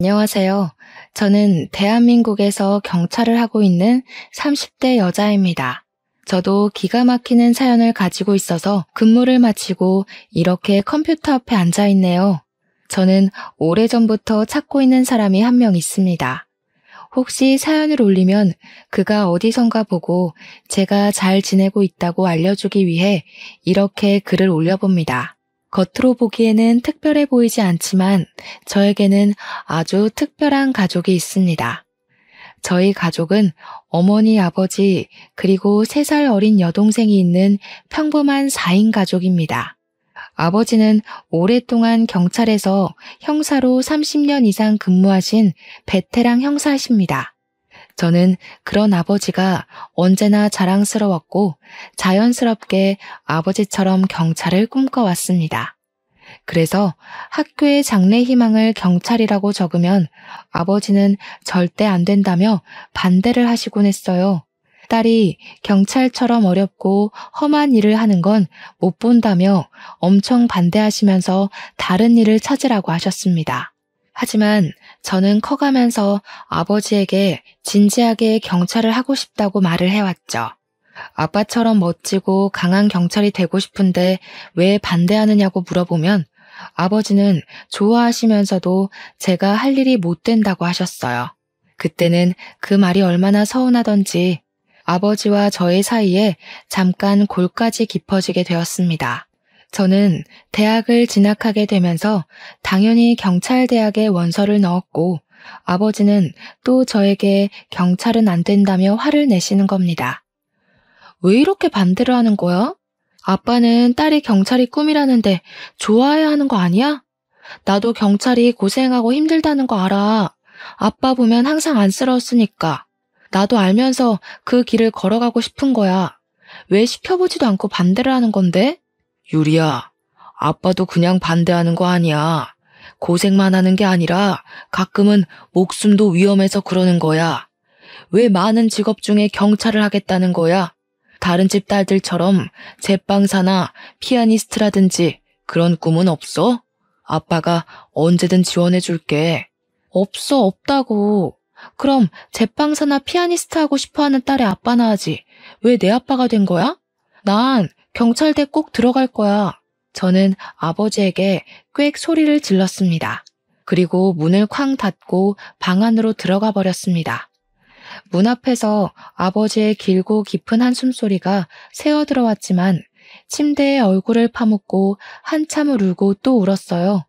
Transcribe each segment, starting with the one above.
안녕하세요. 저는 대한민국에서 경찰을 하고 있는 30대 여자입니다. 저도 기가 막히는 사연을 가지고 있어서 근무를 마치고 이렇게 컴퓨터 앞에 앉아 있네요. 저는 오래전부터 찾고 있는 사람이 한 명 있습니다. 혹시 사연을 올리면 그가 어디선가 보고 제가 잘 지내고 있다고 알려주기 위해 이렇게 글을 올려봅니다. 겉으로 보기에는 특별해 보이지 않지만 저에게는 아주 특별한 가족이 있습니다. 저희 가족은 어머니, 아버지, 그리고 3살 어린 여동생이 있는 평범한 4인 가족입니다. 아버지는 오랫동안 경찰에서 형사로 30년 이상 근무하신 베테랑 형사이십니다. 저는 그런 아버지가 언제나 자랑스러웠고 자연스럽게 아버지처럼 경찰을 꿈꿔왔습니다. 그래서 학교의 장래 희망을 경찰이라고 적으면 아버지는 절대 안 된다며 반대를 하시곤 했어요. 딸이 경찰처럼 어렵고 험한 일을 하는 건 못 본다며 엄청 반대하시면서 다른 일을 찾으라고 하셨습니다. 하지만 저는 커가면서 아버지에게 진지하게 경찰을 하고 싶다고 말을 해왔죠. 아빠처럼 멋지고 강한 경찰이 되고 싶은데 왜 반대하느냐고 물어보면 아버지는 좋아하시면서도 제가 할 일이 못 된다고 하셨어요. 그때는 그 말이 얼마나 서운하던지 아버지와 저의 사이에 잠깐 골까지 깊어지게 되었습니다. 저는 대학을 진학하게 되면서 당연히 경찰대학에 원서를 넣었고 아버지는 또 저에게 경찰은 안 된다며 화를 내시는 겁니다. 왜 이렇게 반대를 하는 거야? 아빠는 딸이 경찰이 꿈이라는데 좋아해야 하는 거 아니야? 나도 경찰이 고생하고 힘들다는 거 알아. 아빠 보면 항상 안쓰러웠으니까. 나도 알면서 그 길을 걸어가고 싶은 거야. 왜 시켜보지도 않고 반대를 하는 건데? 유리야, 아빠도 그냥 반대하는 거 아니야. 고생만 하는 게 아니라 가끔은 목숨도 위험해서 그러는 거야. 왜 많은 직업 중에 경찰을 하겠다는 거야? 다른 집 딸들처럼 제빵사나 피아니스트라든지 그런 꿈은 없어? 아빠가 언제든 지원해 줄게. 없다고. 그럼 제빵사나 피아니스트 하고 싶어하는 딸의 아빠나 하지. 왜 내 아빠가 된 거야? 난 경찰대 꼭 들어갈 거야. 저는 아버지에게 꽥 소리를 질렀습니다. 그리고 문을 쾅 닫고 방 안으로 들어가 버렸습니다. 문 앞에서 아버지의 길고 깊은 한숨소리가 새어 들어왔지만 침대에 얼굴을 파묻고 한참을 울고 또 울었어요.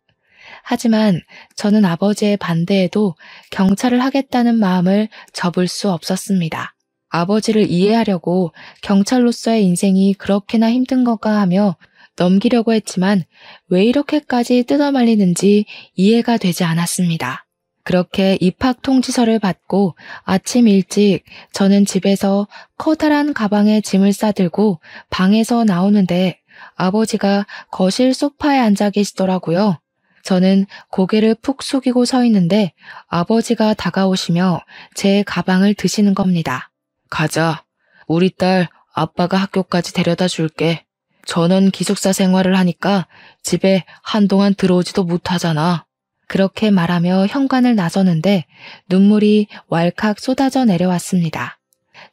하지만 저는 아버지의 반대에도 경찰을 하겠다는 마음을 접을 수 없었습니다. 아버지를 이해하려고 경찰로서의 인생이 그렇게나 힘든 건가 하며 넘기려고 했지만 왜 이렇게까지 뜯어말리는지 이해가 되지 않았습니다. 그렇게 입학 통지서를 받고 아침 일찍 저는 집에서 커다란 가방에 짐을 싸들고 방에서 나오는데 아버지가 거실 소파에 앉아 계시더라고요. 저는 고개를 푹 숙이고 서 있는데 아버지가 다가오시며 제 가방을 드시는 겁니다. 가자. 우리 딸 아빠가 학교까지 데려다 줄게. 전원 기숙사 생활을 하니까 집에 한동안 들어오지도 못하잖아. 그렇게 말하며 현관을 나서는데 눈물이 왈칵 쏟아져 내려왔습니다.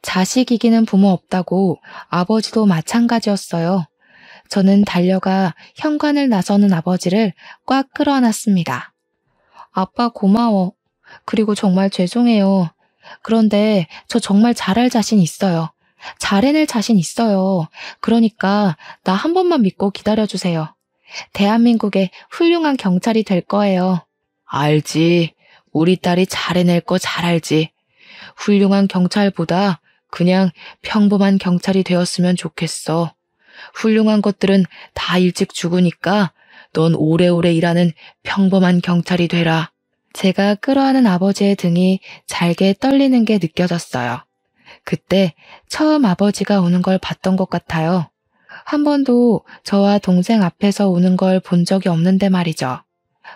자식 이기는 부모 없다고 아버지도 마찬가지였어요. 저는 달려가 현관을 나서는 아버지를 꽉 끌어안았습니다. 아빠 고마워. 그리고 정말 죄송해요. 그런데 저 정말 잘할 자신 있어요. 잘 해낼 자신 있어요. 그러니까 나 한 번만 믿고 기다려주세요. 대한민국의 훌륭한 경찰이 될 거예요. 알지. 우리 딸이 잘 해낼 거 잘 알지. 훌륭한 경찰보다 그냥 평범한 경찰이 되었으면 좋겠어. 훌륭한 것들은 다 일찍 죽으니까 넌 오래오래 일하는 평범한 경찰이 되라. 제가 끌어안은 아버지의 등이 잘게 떨리는 게 느껴졌어요. 그때 처음 아버지가 우는 걸 봤던 것 같아요. 한 번도 저와 동생 앞에서 우는 걸 본 적이 없는데 말이죠.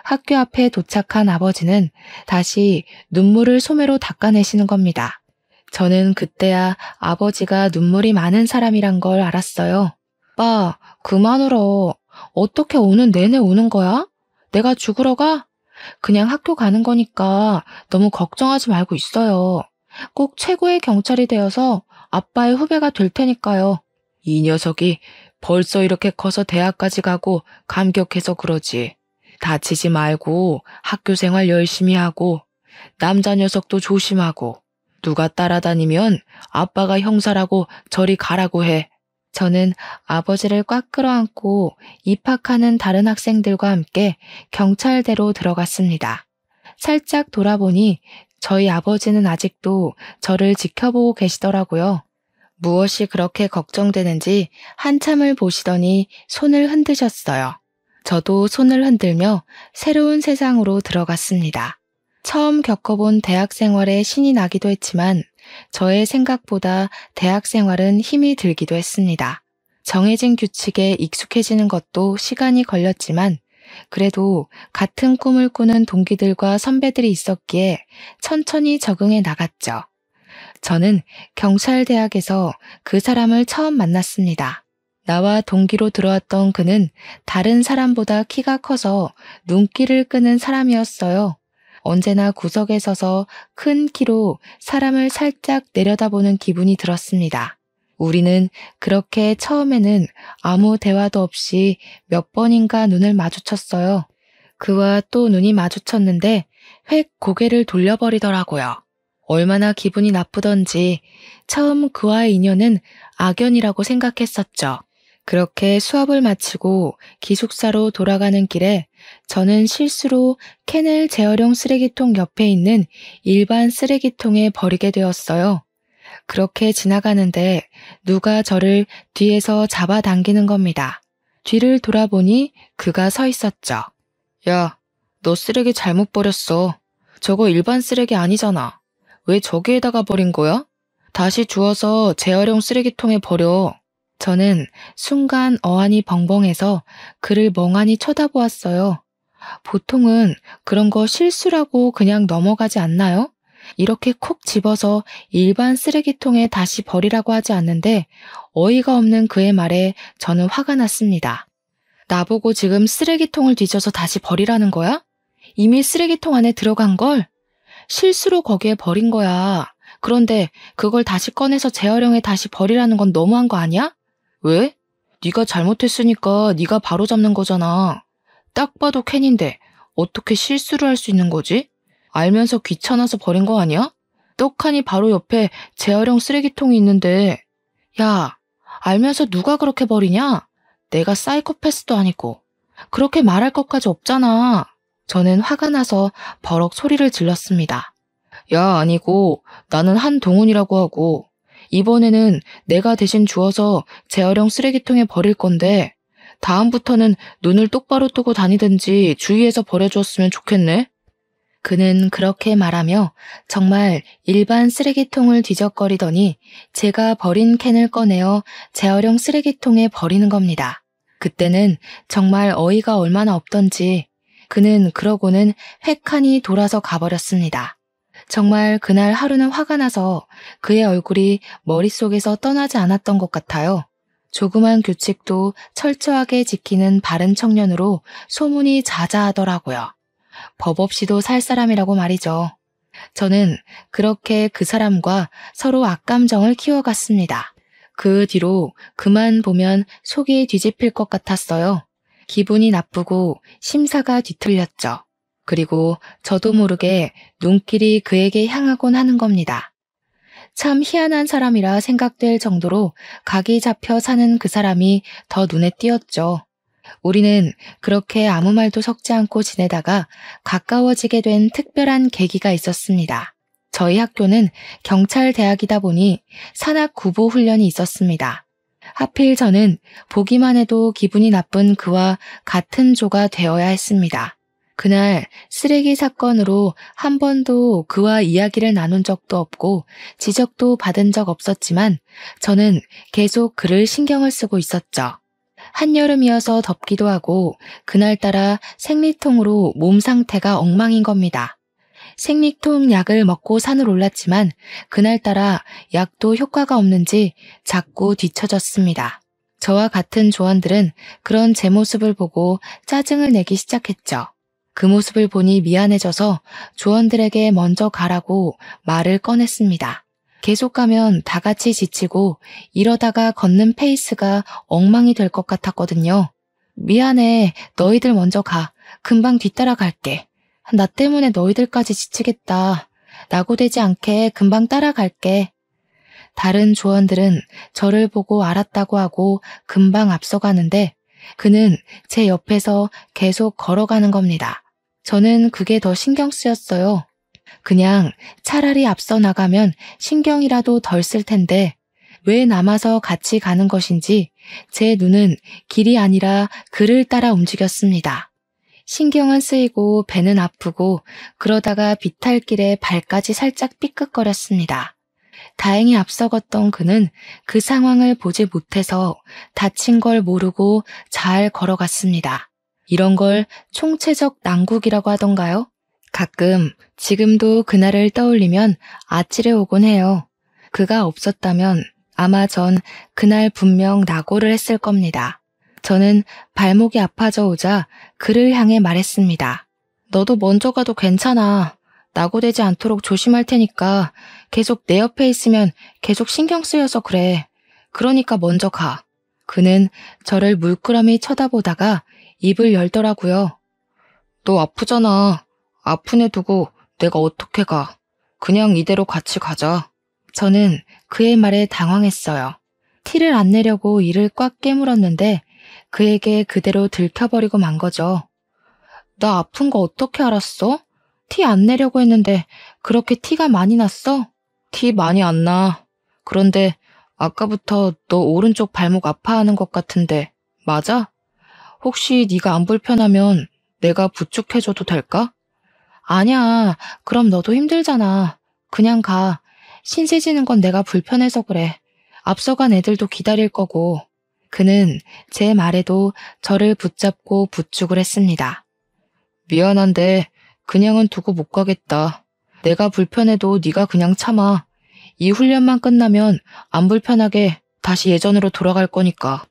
학교 앞에 도착한 아버지는 다시 눈물을 소매로 닦아내시는 겁니다. 저는 그때야 아버지가 눈물이 많은 사람이란 걸 알았어요. 빠, 그만 울어. 어떻게 오는 내내 우는 거야? 내가 죽으러 가? 그냥 학교 가는 거니까 너무 걱정하지 말고 있어요. 꼭 최고의 경찰이 되어서 아빠의 후배가 될 테니까요. 이 녀석이 벌써 이렇게 커서 대학까지 가고 감격해서 그러지. 다치지 말고 학교 생활 열심히 하고 남자 녀석도 조심하고 누가 따라다니면 아빠가 형사라고 저리 가라고 해. 저는 아버지를 꽉 끌어안고 입학하는 다른 학생들과 함께 경찰대로 들어갔습니다. 살짝 돌아보니 저희 아버지는 아직도 저를 지켜보고 계시더라고요. 무엇이 그렇게 걱정되는지 한참을 보시더니 손을 흔드셨어요. 저도 손을 흔들며 새로운 세상으로 들어갔습니다. 처음 겪어본 대학 생활에 신이 나기도 했지만 저의 생각보다 대학 생활은 힘이 들기도 했습니다. 정해진 규칙에 익숙해지는 것도 시간이 걸렸지만 그래도 같은 꿈을 꾸는 동기들과 선배들이 있었기에 천천히 적응해 나갔죠. 저는 경찰대학에서 그 사람을 처음 만났습니다. 나와 동기로 들어왔던 그는 다른 사람보다 키가 커서 눈길을 끄는 사람이었어요. 언제나 구석에 서서 큰 키로 사람을 살짝 내려다보는 기분이 들었습니다. 우리는 그렇게 처음에는 아무 대화도 없이 몇 번인가 눈을 마주쳤어요. 그와 또 눈이 마주쳤는데 획 고개를 돌려버리더라고요. 얼마나 기분이 나쁘던지 처음 그와의 인연은 악연이라고 생각했었죠. 그렇게 수업을 마치고 기숙사로 돌아가는 길에 저는 실수로 캔을 재활용 쓰레기통 옆에 있는 일반 쓰레기통에 버리게 되었어요. 그렇게 지나가는데 누가 저를 뒤에서 잡아당기는 겁니다. 뒤를 돌아보니 그가 서 있었죠. 야, 너 쓰레기 잘못 버렸어. 저거 일반 쓰레기 아니잖아. 왜 저기에다가 버린 거야? 다시 주워서 재활용 쓰레기통에 버려. 저는 순간 어안이 벙벙해서 그를 멍하니 쳐다보았어요. 보통은 그런 거 실수라고 그냥 넘어가지 않나요? 이렇게 콕 집어서 일반 쓰레기통에 다시 버리라고 하지 않는데 어이가 없는 그의 말에 저는 화가 났습니다. 나보고 지금 쓰레기통을 뒤져서 다시 버리라는 거야? 이미 쓰레기통 안에 들어간 걸? 실수로 거기에 버린 거야. 그런데 그걸 다시 꺼내서 재활용해 다시 버리라는 건 너무한 거 아니야? 왜? 네가 잘못했으니까 네가 바로잡는 거잖아. 딱 봐도 캔인데 어떻게 실수를 할 수 있는 거지? 알면서 귀찮아서 버린 거 아니야? 떡하니 바로 옆에 재활용 쓰레기통이 있는데. 야, 알면서 누가 그렇게 버리냐? 내가 사이코패스도 아니고. 그렇게 말할 것까지 없잖아. 저는 화가 나서 버럭 소리를 질렀습니다. 야, 아니고 나는 한동훈이라고 하고 이번에는 내가 대신 주워서 재활용 쓰레기통에 버릴 건데 다음부터는 눈을 똑바로 뜨고 다니든지 주의해서 버려주었으면 좋겠네. 그는 그렇게 말하며 정말 일반 쓰레기통을 뒤적거리더니 제가 버린 캔을 꺼내어 재활용 쓰레기통에 버리는 겁니다. 그때는 정말 어이가 얼마나 없던지 그는 그러고는 획하니 돌아서 가버렸습니다. 정말 그날 하루는 화가 나서 그의 얼굴이 머릿속에서 떠나지 않았던 것 같아요. 조그만 규칙도 철저하게 지키는 바른 청년으로 소문이 자자하더라고요. 법 없이도 살 사람이라고 말이죠. 저는 그렇게 그 사람과 서로 악감정을 키워갔습니다. 그 뒤로 그만 보면 속이 뒤집힐 것 같았어요. 기분이 나쁘고 심사가 뒤틀렸죠. 그리고 저도 모르게 눈길이 그에게 향하곤 하는 겁니다. 참 희한한 사람이라 생각될 정도로 각이 잡혀 사는 그 사람이 더 눈에 띄었죠. 우리는 그렇게 아무 말도 섞지 않고 지내다가 가까워지게 된 특별한 계기가 있었습니다. 저희 학교는 경찰대학이다 보니 산악구보 훈련이 있었습니다. 하필 저는 보기만 해도 기분이 나쁜 그와 같은 조가 되어야 했습니다. 그날 쓰레기 사건으로 한 번도 그와 이야기를 나눈 적도 없고 지적도 받은 적 없었지만 저는 계속 그를 신경을 쓰고 있었죠. 한여름이어서 덥기도 하고 그날따라 생리통으로 몸 상태가 엉망인 겁니다. 생리통 약을 먹고 산을 올랐지만 그날따라 약도 효과가 없는지 자꾸 뒤처졌습니다. 저와 같은 조원들은 그런 제 모습을 보고 짜증을 내기 시작했죠. 그 모습을 보니 미안해져서 조원들에게 먼저 가라고 말을 꺼냈습니다. 계속 가면 다 같이 지치고 이러다가 걷는 페이스가 엉망이 될 것 같았거든요. 미안해, 너희들 먼저 가. 금방 뒤따라 갈게. 나 때문에 너희들까지 지치겠다. 낙오되지 않게 금방 따라갈게. 다른 조원들은 저를 보고 알았다고 하고 금방 앞서가는데 그는 제 옆에서 계속 걸어가는 겁니다. 저는 그게 더 신경 쓰였어요. 그냥 차라리 앞서 나가면 신경이라도 덜 쓸 텐데 왜 남아서 같이 가는 것인지 제 눈은 길이 아니라 그를 따라 움직였습니다. 신경은 쓰이고 배는 아프고 그러다가 비탈길에 발까지 살짝 삐끗거렸습니다. 다행히 앞서 걷던 그는 그 상황을 보지 못해서 다친 걸 모르고 잘 걸어갔습니다. 이런 걸 총체적 난국이라고 하던가요? 가끔 지금도 그날을 떠올리면 아찔해 오곤 해요. 그가 없었다면 아마 전 그날 분명 낙오를 했을 겁니다. 저는 발목이 아파져 오자 그를 향해 말했습니다. 너도 먼저 가도 괜찮아. 낙오되지 않도록 조심할 테니까 계속 내 옆에 있으면 계속 신경 쓰여서 그래. 그러니까 먼저 가. 그는 저를 물끄러미 쳐다보다가 입을 열더라고요. 너 아프잖아. 아픈 애 두고 내가 어떻게 가. 그냥 이대로 같이 가자. 저는 그의 말에 당황했어요. 티를 안 내려고 이를 꽉 깨물었는데 그에게 그대로 들켜버리고 만 거죠. 나 아픈 거 어떻게 알았어? 티 안 내려고 했는데 그렇게 티가 많이 났어? 티 많이 안 나. 그런데 아까부터 너 오른쪽 발목 아파하는 것 같은데 맞아? 혹시 네가 안 불편하면 내가 부축해줘도 될까? 아니야. 그럼 너도 힘들잖아. 그냥 가. 신세지는 건 내가 불편해서 그래. 앞서간 애들도 기다릴 거고. 그는 제 말에도 저를 붙잡고 부축을 했습니다. 미안한데 그냥은 두고 못 가겠다. 내가 불편해도 네가 그냥 참아. 이 훈련만 끝나면 안 불편하게 다시 예전으로 돌아갈 거니까.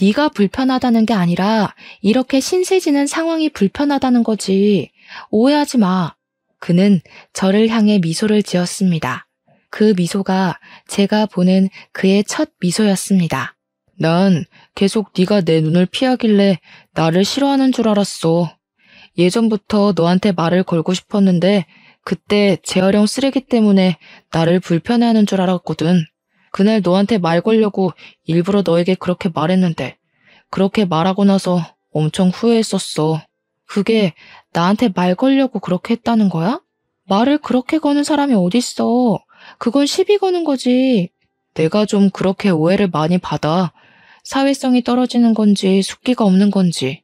네가 불편하다는 게 아니라 이렇게 신세지는 상황이 불편하다는 거지. 오해하지 마. 그는 저를 향해 미소를 지었습니다. 그 미소가 제가 보는 그의 첫 미소였습니다. 난 계속 네가 내 눈을 피하길래 나를 싫어하는 줄 알았어. 예전부터 너한테 말을 걸고 싶었는데 그때 재활용 쓰레기 때문에 나를 불편해하는 줄 알았거든. 그날 너한테 말 걸려고 일부러 너에게 그렇게 말했는데 그렇게 말하고 나서 엄청 후회했었어. 그게 나한테 말 걸려고 그렇게 했다는 거야? 말을 그렇게 거는 사람이 어딨어. 그건 시비 거는 거지. 내가 좀 그렇게 오해를 많이 받아. 사회성이 떨어지는 건지 숙기가 없는 건지.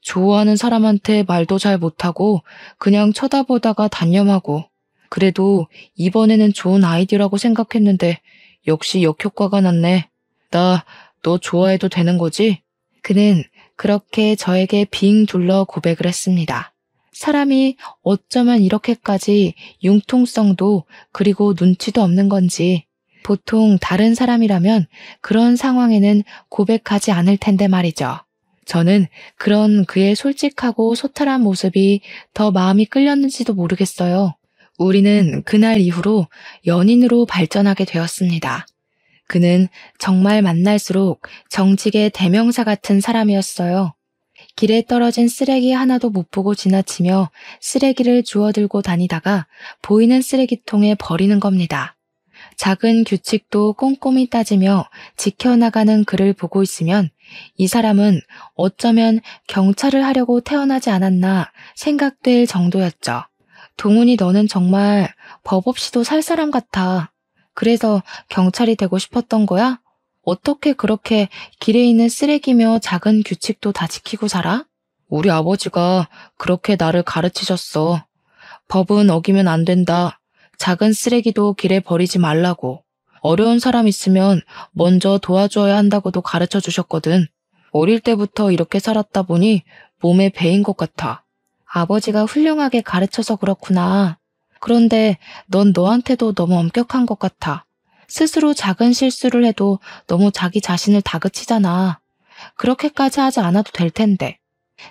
좋아하는 사람한테 말도 잘 못하고 그냥 쳐다보다가 단념하고. 그래도 이번에는 좋은 아이디어라고 생각했는데 역시 역효과가 났네. 나 너 좋아해도 되는 거지? 그는 그렇게 저에게 빙 둘러 고백을 했습니다. 사람이 어쩌면 이렇게까지 융통성도 그리고 눈치도 없는 건지 보통 다른 사람이라면 그런 상황에는 고백하지 않을 텐데 말이죠. 저는 그런 그의 솔직하고 소탈한 모습이 더 마음이 끌렸는지도 모르겠어요. 우리는 그날 이후로 연인으로 발전하게 되었습니다. 그는 정말 만날수록 정직의 대명사 같은 사람이었어요. 길에 떨어진 쓰레기 하나도 못 보고 지나치며 쓰레기를 주워들고 다니다가 보이는 쓰레기통에 버리는 겁니다. 작은 규칙도 꼼꼼히 따지며 지켜나가는 그를 보고 있으면 이 사람은 어쩌면 경찰을 하려고 태어나지 않았나 생각될 정도였죠. 동훈이 너는 정말 법 없이도 살 사람 같아. 그래서 경찰이 되고 싶었던 거야? 어떻게 그렇게 길에 있는 쓰레기며 작은 규칙도 다 지키고 살아? 우리 아버지가 그렇게 나를 가르치셨어. 법은 어기면 안 된다. 작은 쓰레기도 길에 버리지 말라고. 어려운 사람 있으면 먼저 도와줘야 한다고도 가르쳐 주셨거든. 어릴 때부터 이렇게 살았다 보니 몸에 배인 것 같아. 아버지가 훌륭하게 가르쳐서 그렇구나. 그런데 넌 너한테도 너무 엄격한 것 같아. 스스로 작은 실수를 해도 너무 자기 자신을 다그치잖아. 그렇게까지 하지 않아도 될 텐데.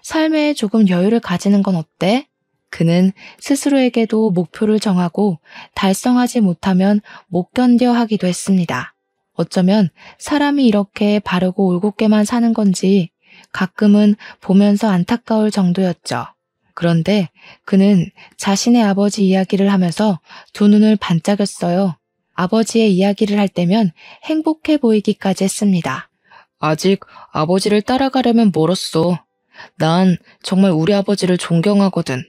삶에 조금 여유를 가지는 건 어때? 그는 스스로에게도 목표를 정하고 달성하지 못하면 못 견뎌 하기도 했습니다. 어쩌면 사람이 이렇게 바르고 올곧게만 사는 건지 가끔은 보면서 안타까울 정도였죠. 그런데 그는 자신의 아버지 이야기를 하면서 두 눈을 반짝였어요. 아버지의 이야기를 할 때면 행복해 보이기까지 했습니다. 아직 아버지를 따라가려면 멀었어. 난 정말 우리 아버지를 존경하거든.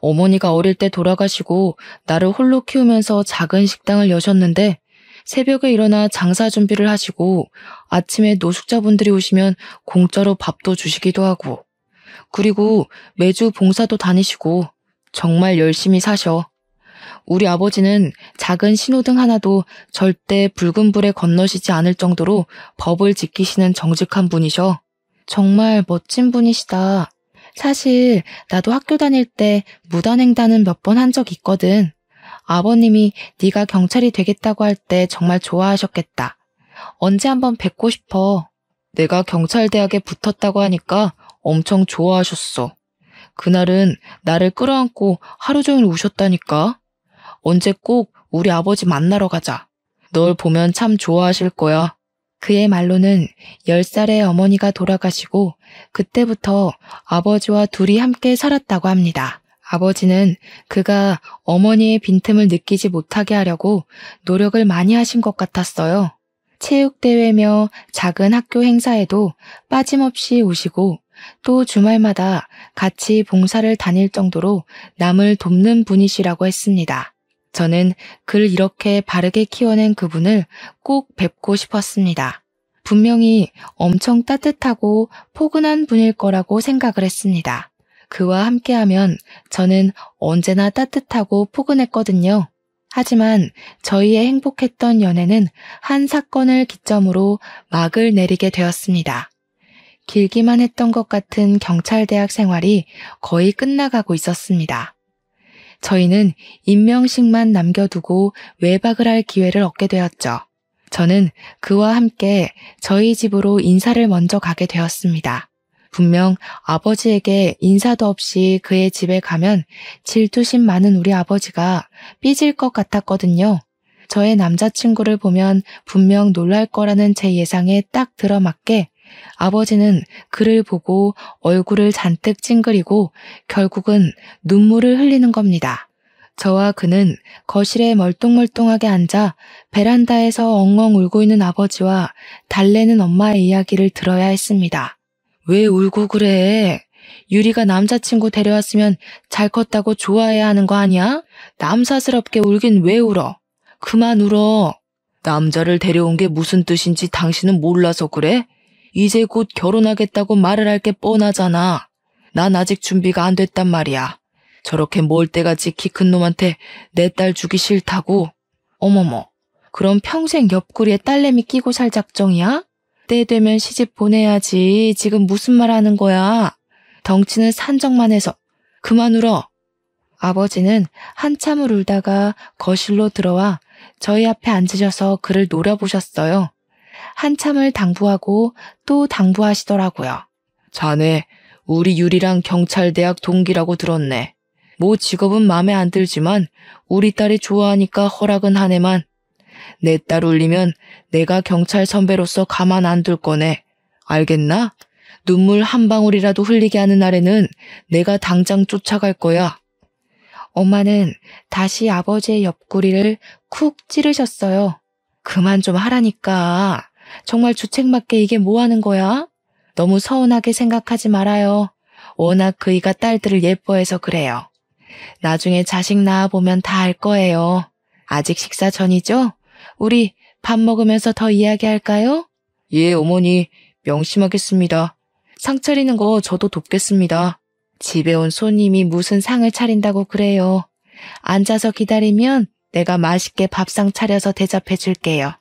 어머니가 어릴 때 돌아가시고 나를 홀로 키우면서 작은 식당을 여셨는데 새벽에 일어나 장사 준비를 하시고 아침에 노숙자분들이 오시면 공짜로 밥도 주시기도 하고 그리고 매주 봉사도 다니시고 정말 열심히 사셔. 우리 아버지는 작은 신호등 하나도 절대 붉은 불에 건너시지 않을 정도로 법을 지키시는 정직한 분이셔. 정말 멋진 분이시다. 사실 나도 학교 다닐 때 무단횡단은 몇 번 한 적 있거든. 아버님이 네가 경찰이 되겠다고 할 때 정말 좋아하셨겠다. 언제 한번 뵙고 싶어. 내가 경찰대학에 붙었다고 하니까 엄청 좋아하셨어. 그날은 나를 끌어안고 하루 종일 우셨다니까. 언제 꼭 우리 아버지 만나러 가자. 널 보면 참 좋아하실 거야. 그의 말로는 10살의 어머니가 돌아가시고 그때부터 아버지와 둘이 함께 살았다고 합니다. 아버지는 그가 어머니의 빈틈을 느끼지 못하게 하려고 노력을 많이 하신 것 같았어요. 체육대회며 작은 학교 행사에도 빠짐없이 오시고 또 주말마다 같이 봉사를 다닐 정도로 남을 돕는 분이시라고 했습니다. 저는 그를 이렇게 바르게 키워낸 그분을 꼭 뵙고 싶었습니다. 분명히 엄청 따뜻하고 포근한 분일 거라고 생각을 했습니다. 그와 함께하면 저는 언제나 따뜻하고 포근했거든요. 하지만 저희의 행복했던 연애는 한 사건을 기점으로 막을 내리게 되었습니다. 길기만 했던 것 같은 경찰대학 생활이 거의 끝나가고 있었습니다. 저희는 임명식만 남겨두고 외박을 할 기회를 얻게 되었죠. 저는 그와 함께 저희 집으로 인사를 먼저 가게 되었습니다. 분명 아버지에게 인사도 없이 그의 집에 가면 질투심 많은 우리 아버지가 삐질 것 같았거든요. 저의 남자친구를 보면 분명 놀랄 거라는 제 예상에 딱 들어맞게 아버지는 그를 보고 얼굴을 잔뜩 찡그리고 결국은 눈물을 흘리는 겁니다. 저와 그는 거실에 멀뚱멀뚱하게 앉아 베란다에서 엉엉 울고 있는 아버지와 달래는 엄마의 이야기를 들어야 했습니다. 왜 울고 그래? 유리가 남자친구 데려왔으면 잘 컸다고 좋아해야 하는 거 아니야? 남사스럽게 울긴 왜 울어? 그만 울어. 남자를 데려온 게 무슨 뜻인지 당신은 몰라서 그래? 이제 곧 결혼하겠다고 말을 할 게 뻔하잖아. 난 아직 준비가 안 됐단 말이야. 저렇게 멀대같이 키 큰 놈한테 내 딸 주기 싫다고? 어머머, 그럼 평생 옆구리에 딸내미 끼고 살 작정이야? 때 되면 시집 보내야지. 지금 무슨 말 하는 거야? 덩치는 산적만 해서. 그만 울어. 아버지는 한참을 울다가 거실로 들어와 저희 앞에 앉으셔서 그를 노려보셨어요. 한참을 당부하고 또 당부하시더라고요. 자네, 우리 유리랑 경찰대학 동기라고 들었네. 뭐 직업은 마음에 안 들지만 우리 딸이 좋아하니까 허락은 하네만. 내 딸 울리면 내가 경찰 선배로서 가만 안 둘 거네. 알겠나? 눈물 한 방울이라도 흘리게 하는 날에는 내가 당장 쫓아갈 거야. 엄마는 다시 아버지의 옆구리를 쿡 찌르셨어요. 그만 좀 하라니까. 정말 주책맞게 이게 뭐 하는 거야? 너무 서운하게 생각하지 말아요. 워낙 그이가 딸들을 예뻐해서 그래요. 나중에 자식 낳아보면 다 알 거예요. 아직 식사 전이죠? 우리 밥 먹으면서 더 이야기할까요? 예, 어머니. 명심하겠습니다. 상 차리는 거 저도 돕겠습니다. 집에 온 손님이 무슨 상을 차린다고 그래요. 앉아서 기다리면 내가 맛있게 밥상 차려서 대접해 줄게요.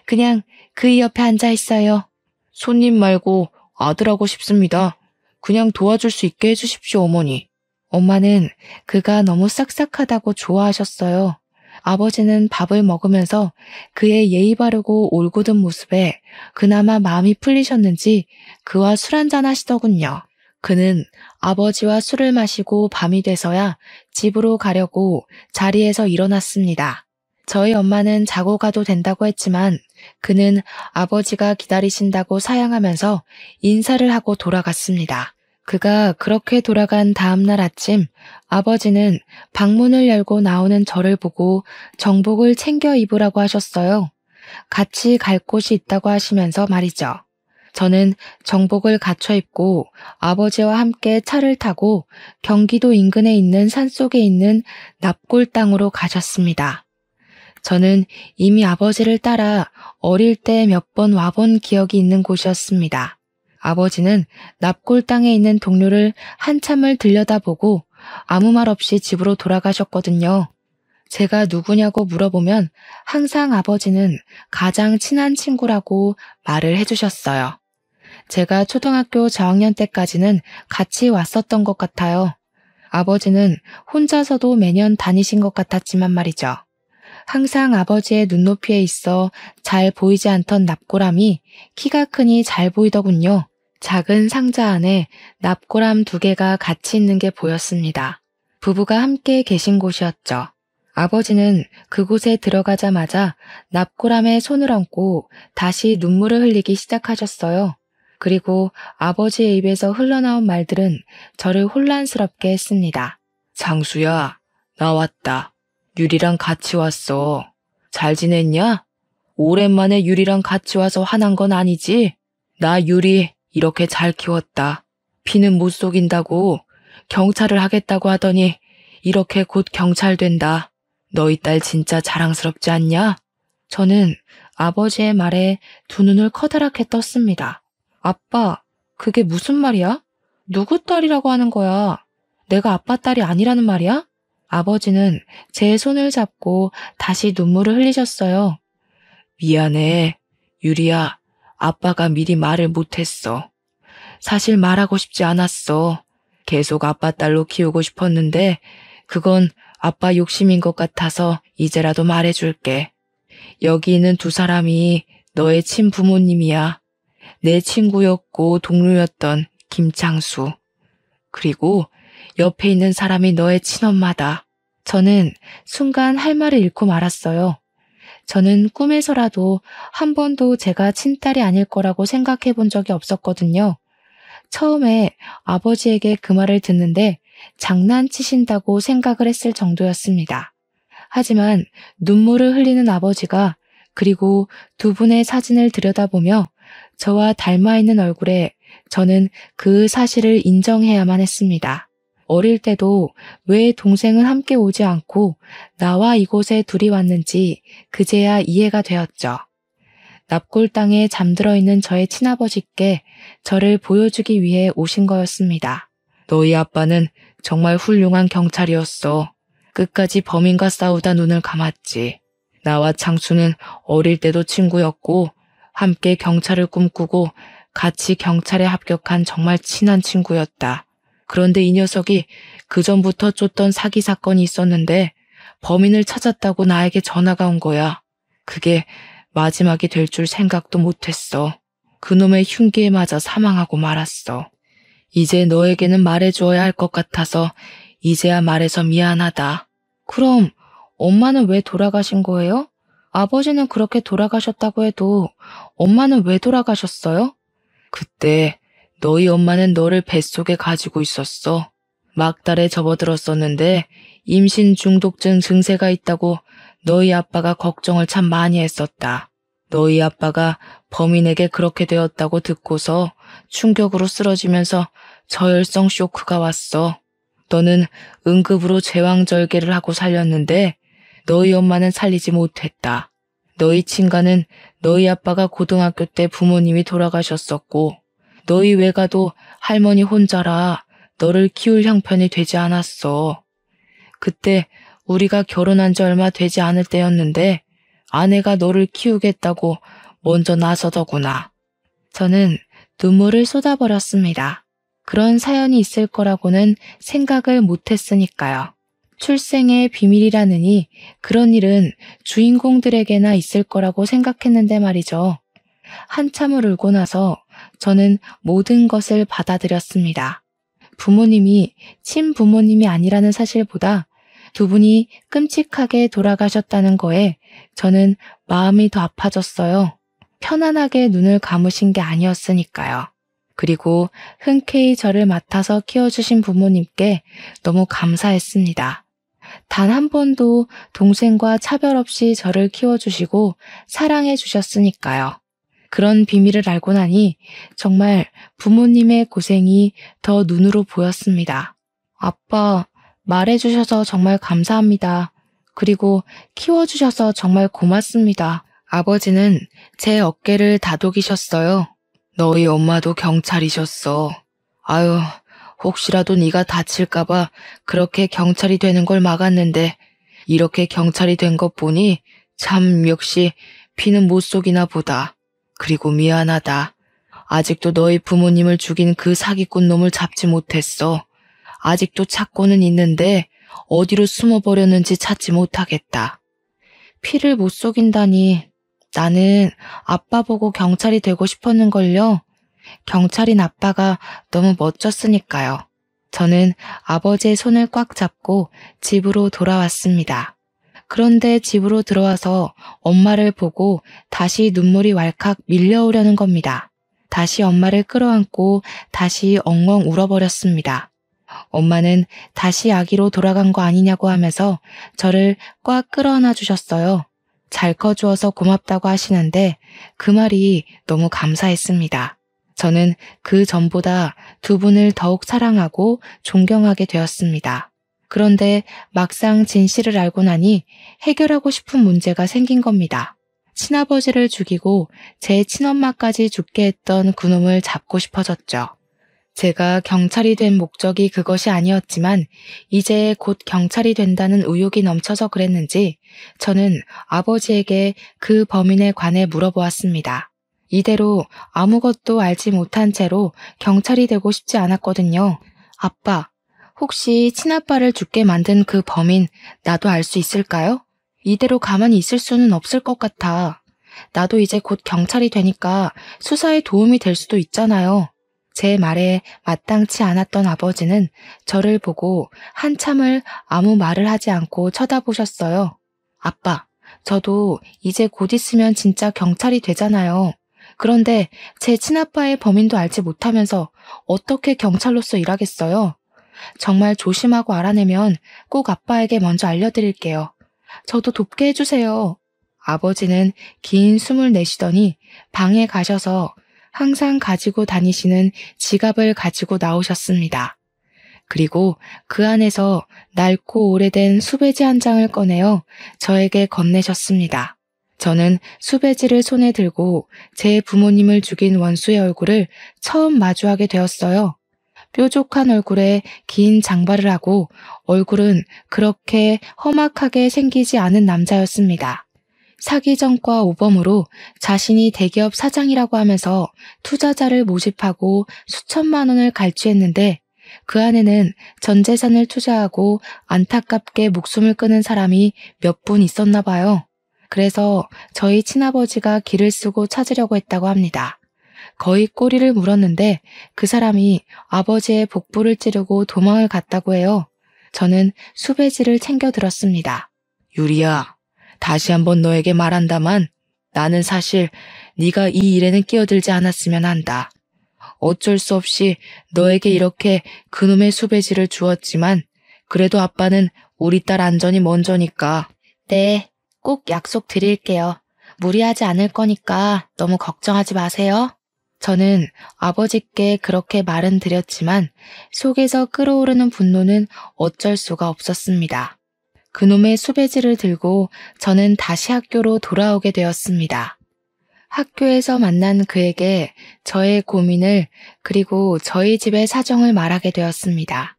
그냥 그이 옆에 앉아 있어요. 손님 말고 아들하고 싶습니다. 그냥 도와줄 수 있게 해주십시오, 어머니. 엄마는 그가 너무 싹싹하다고 좋아하셨어요. 아버지는 밥을 먹으면서 그의 예의 바르고 올곧은 모습에 그나마 마음이 풀리셨는지 그와 술 한잔 하시더군요. 그는 아버지와 술을 마시고 밤이 돼서야 집으로 가려고 자리에서 일어났습니다. 저희 엄마는 자고 가도 된다고 했지만 그는 아버지가 기다리신다고 사양하면서 인사를 하고 돌아갔습니다. 그가 그렇게 돌아간 다음 날 아침 아버지는 방문을 열고 나오는 저를 보고 정복을 챙겨 입으라고 하셨어요. 같이 갈 곳이 있다고 하시면서 말이죠. 저는 정복을 갖춰 입고 아버지와 함께 차를 타고 경기도 인근에 있는 산속에 있는 납골 땅으로 가셨습니다. 저는 이미 아버지를 따라 어릴 때 몇 번 와본 기억이 있는 곳이었습니다. 아버지는 납골 땅에 있는 동료를 한참을 들여다보고 아무 말 없이 집으로 돌아가셨거든요. 제가 누구냐고 물어보면 항상 아버지는 가장 친한 친구라고 말을 해주셨어요. 제가 초등학교 저학년 때까지는 같이 왔었던 것 같아요. 아버지는 혼자서도 매년 다니신 것 같았지만 말이죠. 항상 아버지의 눈높이에 있어 잘 보이지 않던 납골함이 키가 크니 잘 보이더군요. 작은 상자 안에 납골함 2개가 같이 있는 게 보였습니다. 부부가 함께 계신 곳이었죠. 아버지는 그곳에 들어가자마자 납골함에 손을 얹고 다시 눈물을 흘리기 시작하셨어요. 그리고 아버지의 입에서 흘러나온 말들은 저를 혼란스럽게 했습니다. 장수야, 나 왔다. 유리랑 같이 왔어. 잘 지냈냐? 오랜만에 유리랑 같이 와서 화난 건 아니지? 나 유리 이렇게 잘 키웠다. 피는 못 속인다고 경찰을 하겠다고 하더니 이렇게 곧 경찰 된다. 너희 딸 진짜 자랑스럽지 않냐? 저는 아버지의 말에 두 눈을 커다랗게 떴습니다. 아빠, 그게 무슨 말이야? 누구 딸이라고 하는 거야? 내가 아빠 딸이 아니라는 말이야? 아버지는 제 손을 잡고 다시 눈물을 흘리셨어요. 미안해, 유리야. 아빠가 미리 말을 못했어. 사실 말하고 싶지 않았어. 계속 아빠 딸로 키우고 싶었는데 그건 아빠 욕심인 것 같아서 이제라도 말해줄게. 여기 있는 2 사람이 너의 친부모님이야. 내 친구였고 동료였던 김창수. 그리고 옆에 있는 사람이 너의 친엄마다. 저는 순간 할 말을 잃고 말았어요. 저는 꿈에서라도 한 번도 제가 친딸이 아닐 거라고 생각해 본 적이 없었거든요. 처음에 아버지에게 그 말을 듣는데 장난치신다고 생각을 했을 정도였습니다. 하지만 눈물을 흘리는 아버지가 그리고 2 분의 사진을 들여다보며 저와 닮아 있는 얼굴에 저는 그 사실을 인정해야만 했습니다. 어릴 때도 왜 동생은 함께 오지 않고 나와 이곳에 둘이 왔는지 그제야 이해가 되었죠. 납골 땅에 잠들어 있는 저의 친아버지께 저를 보여주기 위해 오신 거였습니다. 너희 아빠는 정말 훌륭한 경찰이었어. 끝까지 범인과 싸우다 눈을 감았지. 나와 창수는 어릴 때도 친구였고 함께 경찰을 꿈꾸고 같이 경찰에 합격한 정말 친한 친구였다. 그런데 이 녀석이 그전부터 쫓던 사기 사건이 있었는데 범인을 찾았다고 나에게 전화가 온 거야. 그게 마지막이 될 줄 생각도 못했어. 그놈의 흉기에 맞아 사망하고 말았어. 이제 너에게는 말해주어야 할 것 같아서 이제야 말해서 미안하다. 그럼 엄마는 왜 돌아가신 거예요? 아버지는 그렇게 돌아가셨다고 해도 엄마는 왜 돌아가셨어요? 그때 너희 엄마는 너를 뱃속에 가지고 있었어. 막달에 접어들었었는데 임신 중독증 증세가 있다고 너희 아빠가 걱정을 참 많이 했었다. 너희 아빠가 범인에게 그렇게 되었다고 듣고서 충격으로 쓰러지면서 저혈성 쇼크가 왔어. 너는 응급으로 제왕절개를 하고 살렸는데 너희 엄마는 살리지 못했다. 너희 친가는 너희 아빠가 고등학교 때 부모님이 돌아가셨었고 너희 외가도 할머니 혼자라 너를 키울 형편이 되지 않았어. 그때 우리가 결혼한 지 얼마 되지 않을 때였는데 아내가 너를 키우겠다고 먼저 나서더구나. 저는 눈물을 쏟아버렸습니다. 그런 사연이 있을 거라고는 생각을 못했으니까요. 출생의 비밀이라느니 그런 일은 주인공들에게나 있을 거라고 생각했는데 말이죠. 한참을 울고 나서 저는 모든 것을 받아들였습니다. 부모님이 친부모님이 아니라는 사실보다 두 분이 끔찍하게 돌아가셨다는 거에 저는 마음이 더 아파졌어요. 편안하게 눈을 감으신 게 아니었으니까요. 그리고 흔쾌히 저를 맡아서 키워주신 부모님께 너무 감사했습니다. 단 한 번도 동생과 차별 없이 저를 키워주시고 사랑해 주셨으니까요. 그런 비밀을 알고 나니 정말 부모님의 고생이 더 눈으로 보였습니다. 아빠, 말해주셔서 정말 감사합니다. 그리고 키워주셔서 정말 고맙습니다. 아버지는 제 어깨를 다독이셨어요. 너희 엄마도 경찰이셨어. 아유, 혹시라도 네가 다칠까봐 그렇게 경찰이 되는 걸 막았는데 이렇게 경찰이 된 것 보니 참 역시 피는 못 속이나 보다. 그리고 미안하다. 아직도 너희 부모님을 죽인 그 사기꾼 놈을 잡지 못했어. 아직도 찾고는 있는데 어디로 숨어버렸는지 찾지 못하겠다. 피를 못 속인다니 나는 아빠 보고 경찰이 되고 싶었는걸요. 경찰인 아빠가 너무 멋졌으니까요. 저는 아버지의 손을 꽉 잡고 집으로 돌아왔습니다. 그런데 집으로 들어와서 엄마를 보고 다시 눈물이 왈칵 밀려오려는 겁니다. 다시 엄마를 끌어안고 다시 엉엉 울어버렸습니다. 엄마는 다시 아기로 돌아간 거 아니냐고 하면서 저를 꽉 끌어안아 주셨어요. 잘 커주어서 고맙다고 하시는데 그 말이 너무 감사했습니다. 저는 그 전보다 두 분을 더욱 사랑하고 존경하게 되었습니다. 그런데 막상 진실을 알고 나니 해결하고 싶은 문제가 생긴 겁니다. 친아버지를 죽이고 제 친엄마까지 죽게 했던 그놈을 잡고 싶어졌죠. 제가 경찰이 된 목적이 그것이 아니었지만 이제 곧 경찰이 된다는 의욕이 넘쳐서 그랬는지 저는 아버지에게 그 범인에 관해 물어보았습니다. 이대로 아무것도 알지 못한 채로 경찰이 되고 싶지 않았거든요. 아빠, 혹시 친아빠를 죽게 만든 그 범인 나도 알 수 있을까요? 이대로 가만히 있을 수는 없을 것 같아. 나도 이제 곧 경찰이 되니까 수사에 도움이 될 수도 있잖아요. 제 말에 마땅치 않았던 아버지는 저를 보고 한참을 아무 말을 하지 않고 쳐다보셨어요. 아빠, 저도 이제 곧 있으면 진짜 경찰이 되잖아요. 그런데 제 친아빠의 범인도 알지 못하면서 어떻게 경찰로서 일하겠어요? 정말 조심하고 알아내면 꼭 아빠에게 먼저 알려드릴게요. 저도 돕게 해주세요. 아버지는 긴 숨을 내쉬더니 방에 가셔서 항상 가지고 다니시는 지갑을 가지고 나오셨습니다. 그리고 그 안에서 낡고 오래된 수배지 한 장을 꺼내어 저에게 건네셨습니다. 저는 수배지를 손에 들고 제 부모님을 죽인 원수의 얼굴을 처음 마주하게 되었어요. 뾰족한 얼굴에 긴 장발을 하고 얼굴은 그렇게 험악하게 생기지 않은 남자였습니다. 사기전과 오범으로 자신이 대기업 사장이라고 하면서 투자자를 모집하고 수천만 원을 갈취했는데 그 안에는 전 재산을 투자하고 안타깝게 목숨을 끊은 사람이 몇 분 있었나 봐요. 그래서 저희 친아버지가 길을 쓰고 찾으려고 했다고 합니다. 거의 꼬리를 물었는데 그 사람이 아버지의 복부를 찌르고 도망을 갔다고 해요. 저는 수배지를 챙겨 들었습니다. 유리야, 다시 한번 너에게 말한다만 나는 사실 네가 이 일에는 끼어들지 않았으면 한다. 어쩔 수 없이 너에게 이렇게 그놈의 수배지를 주었지만 그래도 아빠는 우리 딸 안전이 먼저니까. 네, 꼭 약속 드릴게요. 무리하지 않을 거니까 너무 걱정하지 마세요. 저는 아버지께 그렇게 말은 드렸지만 속에서 끓어오르는 분노는 어쩔 수가 없었습니다. 그놈의 수배지를 들고 저는 다시 학교로 돌아오게 되었습니다. 학교에서 만난 그에게 저의 고민을 그리고 저희 집의 사정을 말하게 되었습니다.